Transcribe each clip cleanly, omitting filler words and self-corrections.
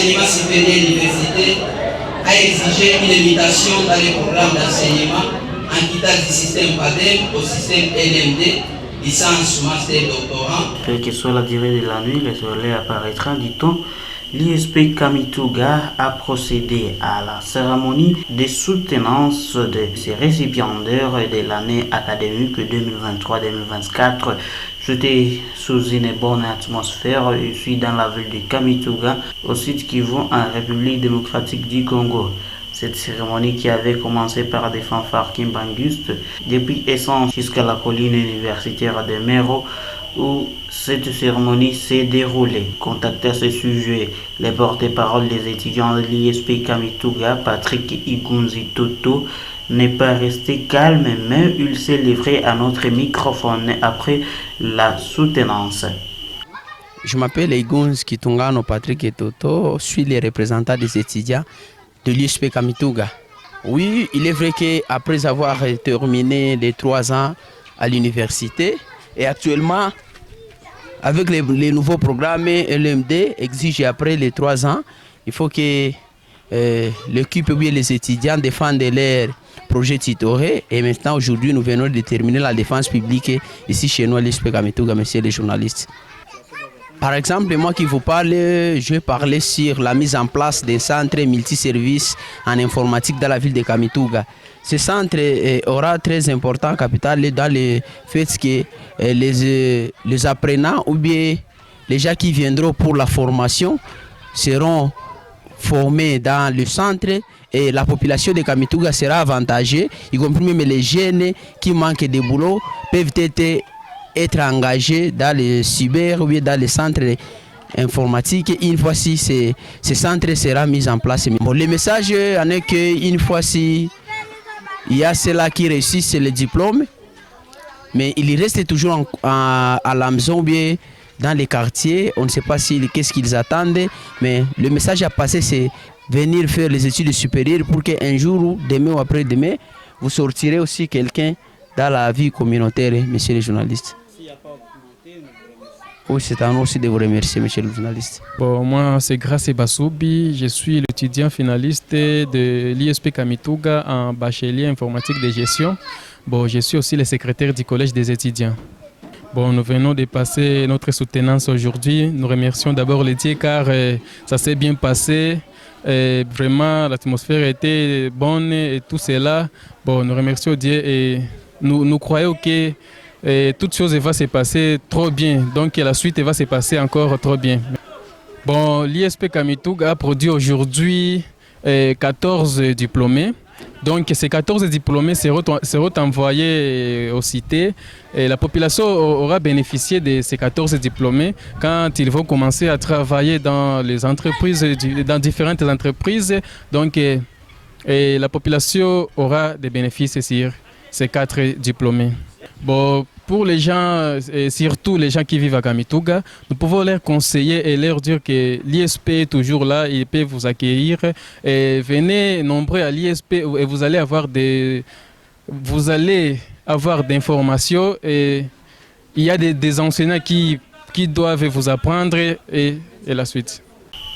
l'enseignement supérieur universitaire a exigé une limitation dans les programmes d'enseignement en quittant du système PADEM au système LMD, licence, master, doctorat. Quelle que soit la durée de la nuit, le soleil apparaîtra, dit-on. L'ISP Kamituga a procédé à la cérémonie de soutenance de ses récipiendaires de l'année académique 2023-2024. C'était sous une bonne atmosphère. Je suis dans la ville de Kamituga, au sud Kivu, en République démocratique du Congo. Cette cérémonie qui avait commencé par des fanfares kimbanguistes depuis Essence jusqu'à la colline universitaire de Mero, où cette cérémonie s'est déroulée. Contacté à ce sujet, les porte-parole des étudiants de l'ISP Kamituga, Patrick Igunzi Toto, n'est pas resté calme, mais il s'est livré à notre microphone après la soutenance. Je m'appelle Igunzi Kitungano Patrick Toto, je suis le représentant des étudiants de l'ISP Kamituga. Oui, il est vrai qu'après avoir terminé les 3 ans à l'université, et actuellement, avec les nouveaux programmes, LMD exige après les 3 ans, il faut que l'équipe ou les étudiants défendent leur projet titré. Et maintenant, aujourd'hui, nous venons de terminer la défense publique ici chez nous à l'ISP Kamituga, messieurs les journalistes. Par exemple, moi qui vous parle, je vais parler sur la mise en place d'un centre multiservice en informatique dans la ville de Kamituga. Ce centre aura très important capital dans le fait que les apprenants ou bien les gens qui viendront pour la formation seront formés dans le centre et la population de Kamituga sera avantagée, y compris même les jeunes qui manquent de boulot peuvent être engagés dans les cyber ou bien dans les centres informatiques. Une fois si ce centre sera mis en place. Bon, le message en est qu'une fois si il y a ceux-là qui réussissent le diplôme, mais il reste toujours à la maison ou bien dans les quartiers. On ne sait pas qu'est-ce qu'ils attendent, mais le message à passer, c'est venir faire les études supérieures pour qu'un jour ou demain ou après-demain, vous sortirez aussi quelqu'un dans la vie communautaire, messieurs les journalistes. Oui, c'est à nous aussi de vous remercier, monsieur le journaliste. Bon, moi, c'est Grace Basoubi. Je suis l'étudiant finaliste de l'ISP Kamituga en bachelier informatique de gestion. Bon, je suis aussi le secrétaire du collège des étudiants. Bon, nous venons de passer notre soutenance aujourd'hui. Nous remercions d'abord les dieux car ça s'est bien passé. Vraiment, l'atmosphère était bonne et tout cela. Bon, nous remercions Dieu et nous croyons que toute chose va se passer trop bien. Donc la suite va se passer encore trop bien. Bon, l'ISP Kamituga a produit aujourd'hui 14 diplômés. Donc ces 14 diplômés seront envoyés aux cités. Et la population aura bénéficié de ces 14 diplômés quand ils vont commencer à travailler dans les entreprises, dans différentes entreprises. Donc la population aura des bénéfices sur ces 4 diplômés. Bon, pour les gens, et surtout les gens qui vivent à Kamituga, nous pouvons leur conseiller et leur dire que l'ISP est toujours là, ils peuvent vous accueillir. Et venez nombreux à l'ISP et vous allez avoir d'informations. Et il y a des enseignants qui doivent vous apprendre et la suite.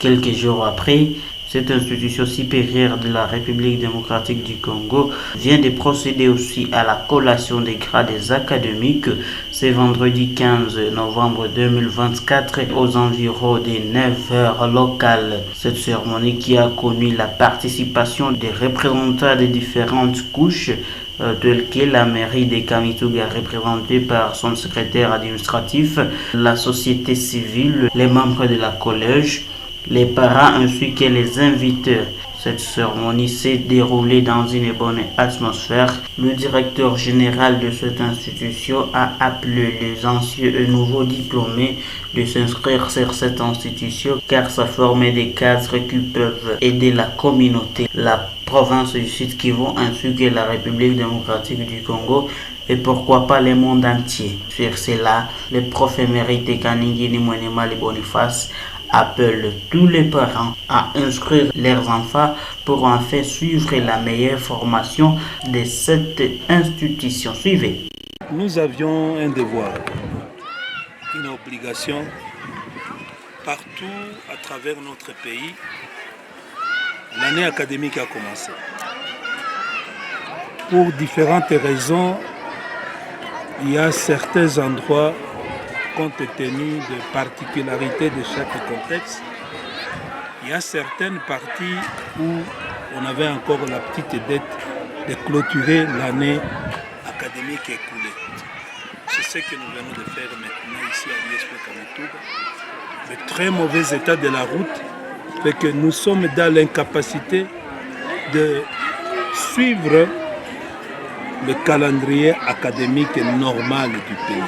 Quelques jours après, cette institution supérieure de la République démocratique du Congo vient de procéder aussi à la collation des grades académiques ce vendredi 15 novembre 2024 aux environs des 9h locales. Cette cérémonie qui a connu la participation des représentants des différentes couches telles que la mairie de Kamituga représentée par son secrétaire administratif, la société civile, les membres de la collège, les parents ainsi que les invités. Cette cérémonie s'est déroulée dans une bonne atmosphère. Le directeur général de cette institution a appelé les anciens et nouveaux diplômés de s'inscrire sur cette institution car ça forme des cadres qui peuvent aider la communauté, la province du Sud Kivu ainsi que la République démocratique du Congo et pourquoi pas le monde entier. Sur cela, le prof émérite Kaningini Mwenema Boniface appelle tous les parents à inscrire leurs enfants pour en faire suivre la meilleure formation de cette institution. Suivez. Nous avions un devoir, une obligation partout à travers notre pays, l'année académique a commencé. Pour différentes raisons, il y a certains endroits, compte tenu des particularités de chaque contexte, il y a certaines parties où on avait encore la petite dette de clôturer l'année académique écoulée. C'est ce que nous venons de faire maintenant ici à l'ISP Kamituga. Le très mauvais état de la route fait que nous sommes dans l'incapacité de suivre le calendrier académique normal du pays.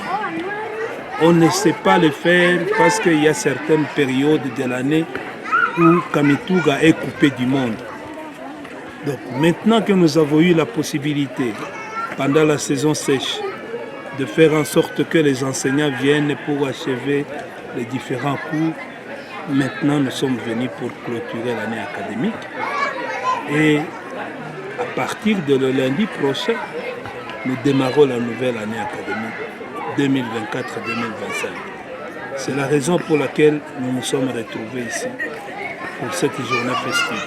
On ne sait pas le faire parce qu'il y a certaines périodes de l'année où Kamituga est coupé du monde. Donc maintenant que nous avons eu la possibilité, pendant la saison sèche, de faire en sorte que les enseignants viennent pour achever les différents cours, maintenant nous sommes venus pour clôturer l'année académique. Et à partir de le lundi prochain, nous démarrons la nouvelle année académique 2024-2025. C'est la raison pour laquelle nous nous sommes retrouvés ici pour cette journée festive.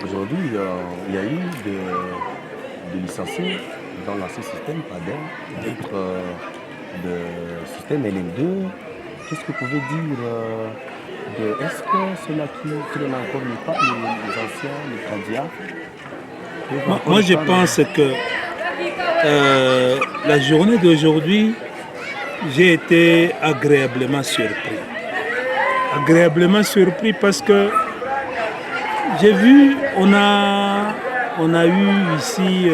Aujourd'hui, il y a eu des licenciés dans l'ancien système PADEM, d'autres de système LM2. Qu'est-ce que vous pouvez dire est-ce que ceux-là qui ne l'encomment pas, les anciens, les candidats? Moi, je pense que la journée d'aujourd'hui, j'ai été agréablement surpris. Agréablement surpris parce que j'ai vu, on a eu ici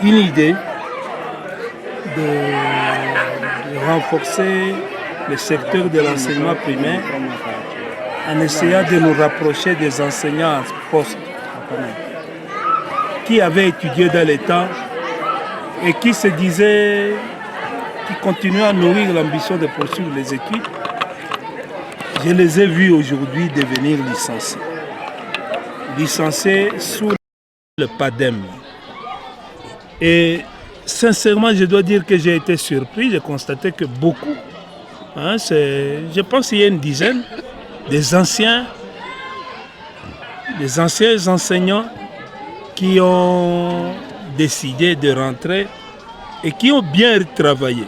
une idée de renforcer le secteur de l'enseignement primaire en essayant de nous rapprocher des enseignants en poste qui avaient étudié dans les temps et qui se disaient, qui continuaient à nourrir l'ambition de poursuivre les études. Je les ai vus aujourd'hui devenir licenciés. Licenciés sous le PADEM. Et sincèrement, je dois dire que j'ai été surpris. J'ai constaté que beaucoup, je pense qu'il y a une dizaine, des anciens enseignants qui ont décidé de rentrer et qui ont bien travaillé.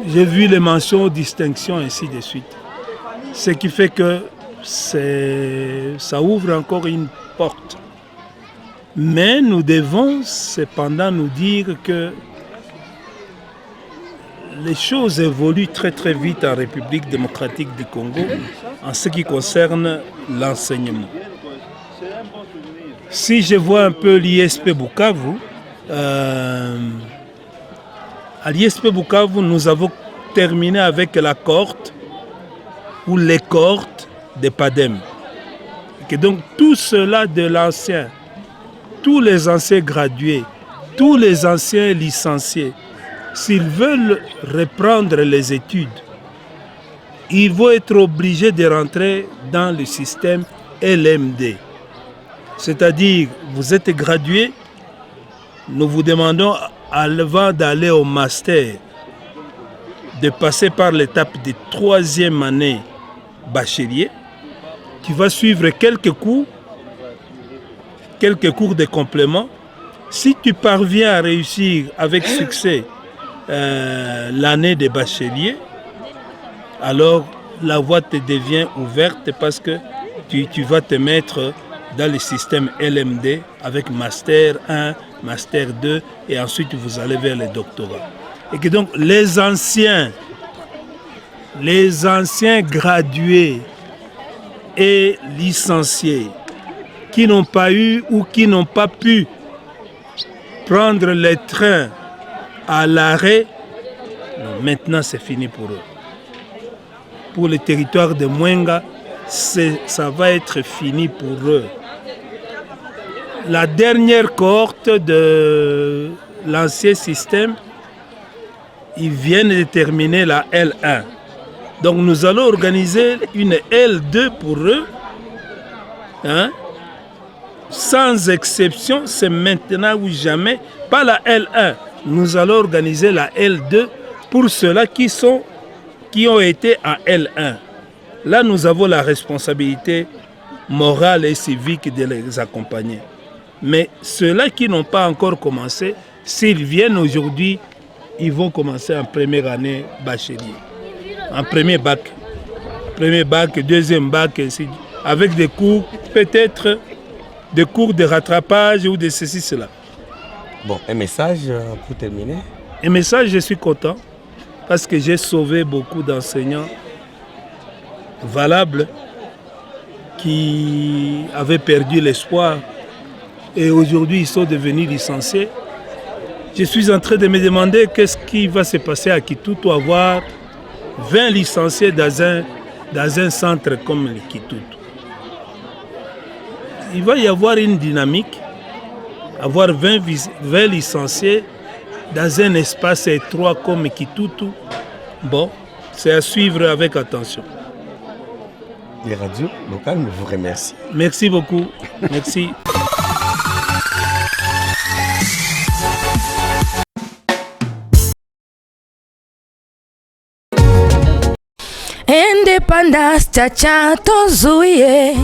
J'ai vu les mentions, distinctions, ainsi de suite. Ce qui fait que ça ouvre encore une porte. Mais nous devons cependant nous dire que les choses évoluent très très vite en République démocratique du Congo en ce qui concerne l'enseignement. Si je vois un peu l'ISP Bukavu, à l'ISP Bukavu, nous avons terminé avec la cohorte ou les cohortes de PADEM. Et donc tout cela de l'ancien, tous les anciens gradués, tous les anciens licenciés, s'ils veulent reprendre les études, ils vont être obligés de rentrer dans le système LMD. C'est-à-dire, vous êtes gradué, nous vous demandons, avant d'aller au master, de passer par l'étape de 3e année bachelier. Tu vas suivre quelques cours de complément. Si tu parviens à réussir avec succès l'année de bachelier, alors la voie te devient ouverte parce que tu vas te mettre dans le système LMD avec Master 1, Master 2 et ensuite vous allez vers le doctorat. Et que donc les anciens gradués et licenciés qui n'ont pas eu ou qui n'ont pas pu prendre les trains à l'arrêt, maintenant c'est fini pour eux. Pour le territoire de Mwenga, ça va être fini pour eux. La dernière cohorte de l'ancien système, ils viennent de terminer la L1. Donc nous allons organiser une L2 pour eux. Sans exception, c'est maintenant ou jamais. Pas la L1. Nous allons organiser la L2 pour ceux-là qui sont qui ont été en L1. Là, nous avons la responsabilité morale et civique de les accompagner. Mais ceux-là qui n'ont pas encore commencé, s'ils viennent aujourd'hui, ils vont commencer en première année bachelier. En premier bac, deuxième bac, ainsi, avec des cours, peut-être des cours de rattrapage ou de ceci, cela. Bon, un message pour terminer. Un message, je suis content parce que j'ai sauvé beaucoup d'enseignants valables qui avaient perdu l'espoir et aujourd'hui ils sont devenus licenciés. Je suis en train de me demander qu'est-ce qui va se passer à Kitutu, avoir 20 licenciés dans un centre comme le Kitutu. Il va y avoir une dynamique, avoir 20 licenciés dans un espace étroit comme Kitutu. Bon, c'est à suivre avec attention. Les radios locales vous remercient. Merci beaucoup. Merci. Independence chacha tozuye.